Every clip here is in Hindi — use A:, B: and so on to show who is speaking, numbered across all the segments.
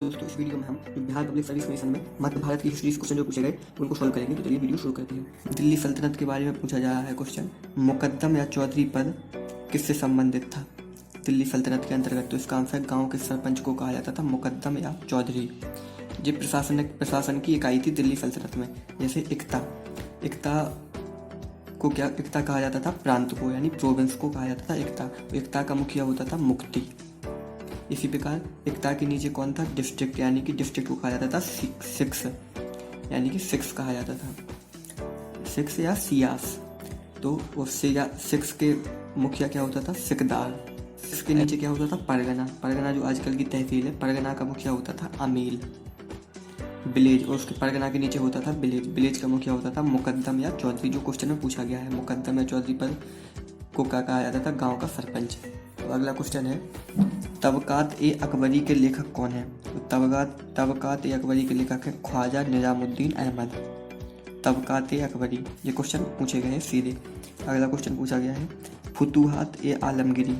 A: दोस्तों इस वीडियो में हम बिहार पब्लिक सर्विस कमीशन में मध्य भारत की हिस्ट्री क्वेश्चन जो पूछे गए उनको सॉल्व करेंगे। तो चलिए वीडियो शुरू करते हैं। दिल्ली सल्तनत के बारे में पूछा जा रहा है क्वेश्चन। मुकद्दम या चौधरी पद किससे संबंधित था दिल्ली सल्तनत के अंतर्गत? तो इसका आंसर गाँव के सरपंच को कहा जाता था मुकद्दम या चौधरी। ये प्रशासन की इकाई थी दिल्ली सल्तनत में। जैसे एकता कहा जाता था प्रांत को, यानी प्रोविंस को कहा जाता था एकता का मुखिया होता था मुक्ति। इसी प्रकार एकता के नीचे कौन था? डिस्ट्रिक्ट, यानी कि डिस्ट्रिक्ट को कहा जाता था सिक्स, यानी कि सिक्स कहा जाता था, सिक्स या सियास। तो उससे या सिक्स के मुखिया क्या होता था? सिकदार। सिक्स के नीचे क्या होता था? परगना जो आजकल की तहसील है, परगना का मुखिया होता था अमील। विलेज, और उसके परगना के नीचे होता था विलेज का मुखिया होता था मुकद्दम या चौधरी। जो क्वेश्चन में पूछा गया है, मुकद्दम या चौधरी पद को क्या कहा जाता था? गांव का सरपंच। तो अगला क्वेश्चन है, तबकात-ए-अकबरी के लेखक कौन है? तो तबकात-ए-अकबरी के लेखक है ख्वाजा निजामुद्दीन अहमद। तबकात-ए-अकबरी, ये क्वेश्चन पूछे गए हैं सीधे। अगला क्वेश्चन पूछा गया है, फुतुहात-ए-आलमगीरी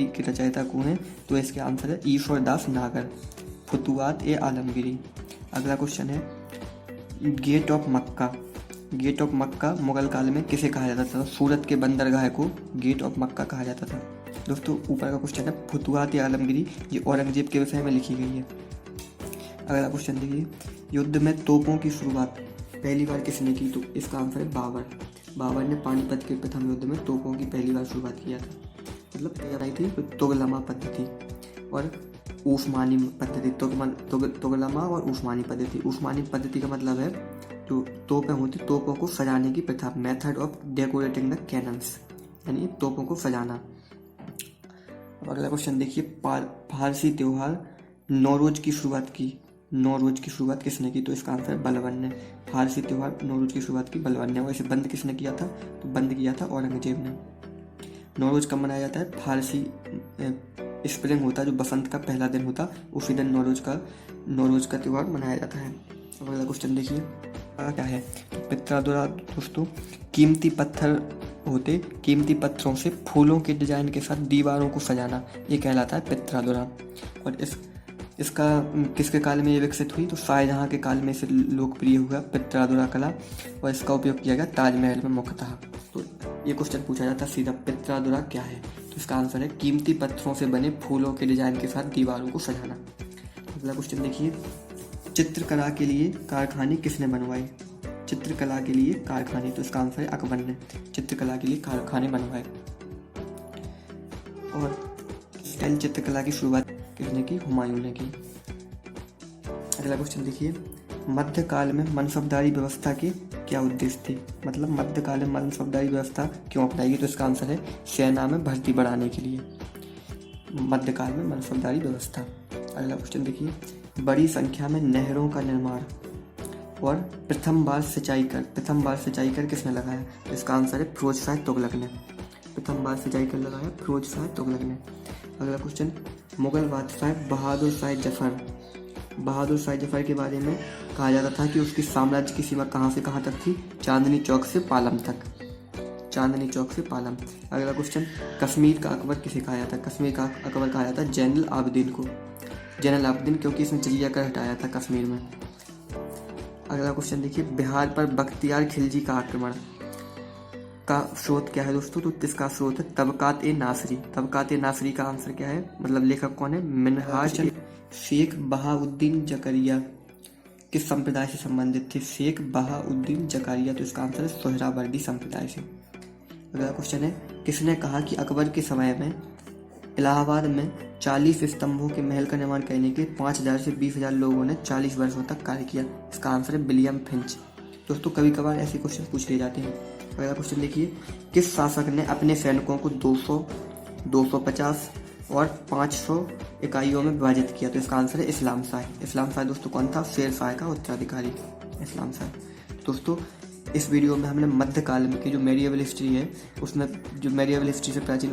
A: के रचयिता कौन है? तो इसके आंसर है ईश्वर दास नागर। फुतुहात-ए-आलमगीरी। अगला क्वेश्चन है, गेट ऑफ मक्का मुगल काल में किसे कहा जाता था? सूरत के बंदरगाह को गेट ऑफ मक्का कहा जाता था। दोस्तों ऊपर का क्वेश्चन है फुतुहात-ए-आलमगीरी, ये औरंगजेब के विषय में लिखी गई है। अगला क्वेश्चन देखिए, युद्ध में तोपों की शुरुआत पहली बार किसने की? तो इसका आंसर है बाबर ने पानीपत के प्रथम युद्ध में तोपों की पहली बार शुरुआत किया था। मतलब तैयार थी तुगलमा पद्धति और उस्मानी पद्धति। तुगलमा और उस्मानी पद्धति। उस्मानी पद्धति का मतलब है जो तोपें होती, तोपों को सजाने की प्रथा, method of decorating the cannons, यानी तोपों को सजाना। अब अगला क्वेश्चन देखिए, फारसी त्योहार नौरोज की शुरुआत किसने की? तो इसका आंसर बलबन ने। फारसी त्योहार नौरोज की शुरुआत की बलबन ने। और इसे बंद किसने किया था? तो बंद किया था औरंगजेब ने। नौरोज कब मनाया जाता है? फारसी स्प्रिंग होता है, जो बसंत का पहला दिन होता, उसी दिन नौरोज का त्योहार मनाया जाता है। अब अगला क्वेश्चन देखिए क्या है, पित्रादुरा दोस्तों कीमती पत्थरों से फूलों के डिजाइन के साथ दीवारों को सजाना, ये कहलाता है पित्रादुरा। और इसका किसके काल में ये विकसित हुई? तो शाहजहां के काल में इसे लोकप्रिय हुआ पित्रादुरा कला, और इसका उपयोग किया गया ताजमहल में मुख्यतः। तो ये क्वेश्चन पूछा जाता है सीधा, पित्रादुरा क्या है? तो इसका आंसर है कीमती पत्थरों से बने फूलों के डिजाइन के साथ दीवारों को सजाना। अगला क्वेश्चन देखिए, चित्रकला के लिए कारखाने किसने बनवाए? चित्रकला के लिए कारखाने, तो इसका आंसर है अकबर ने चित्रकला के लिए कारखाने बनवाए। और स्टाइल चित्रकला की शुरुआत किसने की? हुमायूं ने की। अगला क्वेश्चन देखिए, मध्यकाल में मनसबदारी व्यवस्था के क्या उद्देश्य थे? मतलब मध्यकाल में मनसबदारी व्यवस्था क्यों अपनाई? तो इसका आंसर है सेना में भर्ती बढ़ाने के लिए मध्यकाल में मनसबदारी व्यवस्था। अगला क्वेश्चन देखिए, बड़ी संख्या में नहरों का निर्माण और प्रथम बार सिंचाई कर किसने लगाया? तो इसका आंसर है फिरोज शाह तुगलक ने। प्रथम बार सिंचाई कर लगाया फिरोज शाह तुगलक ने। अगला क्वेश्चन, मुगल बादशाह बहादुर शाह जफर के बारे में कहा जाता था कि उसकी साम्राज्य की सीमा कहाँ से कहाँ तक थी? चांदनी चौक से पालम तक। अगला क्वेश्चन, कश्मीर का अकबर किसे कहा जाता है? कश्मीर का अकबर कहा जाता है जैनुल आबदीन को। क्योंकि इसने जजिया कर हटाया था कश्मीर में। अगला क्वेश्चन देखिए, बिहार पर बख्तियार खिलजी का आक्रमण का स्रोत क्या है दोस्तों? तो इसका स्रोत है तबकात-ए-नासरी का आंसर क्या है? मतलब लेखक कौन है? मिनहाज। शेख बहाउद्दीन जकरिया किस संप्रदाय से संबंधित थे? शेख बहाउद्दीन जकरिया, तो इसका आंसर है सोहरावर्दी संप्रदाय से। अगला क्वेश्चन है, किसने कहा कि अकबर के समय में इलाहाबाद में 40 स्तंभों के महल का निर्माण करने के 5000 से 20,000 लोगों ने 40 वर्षों तक कार्य किया? इसका आंसर है विलियम फिंच। दोस्तों कभी कभार ऐसे क्वेश्चन पूछ लिए जाते हैं। अगला क्वेश्चन देखिए, किस शासक ने अपने सैनिकों को 200, 250 और 500 इकाइयों में विभाजित किया? तो इसका आंसर है इस्लाम शाह दोस्तों कौन था? शेर शाह का उत्तराधिकारी इस्लाम शाह। दोस्तों इस वीडियो में हमने मध्यकाल की जो मेडिएवल हिस्ट्री है, उसमें जो मेडिएवल हिस्ट्री से प्राचीन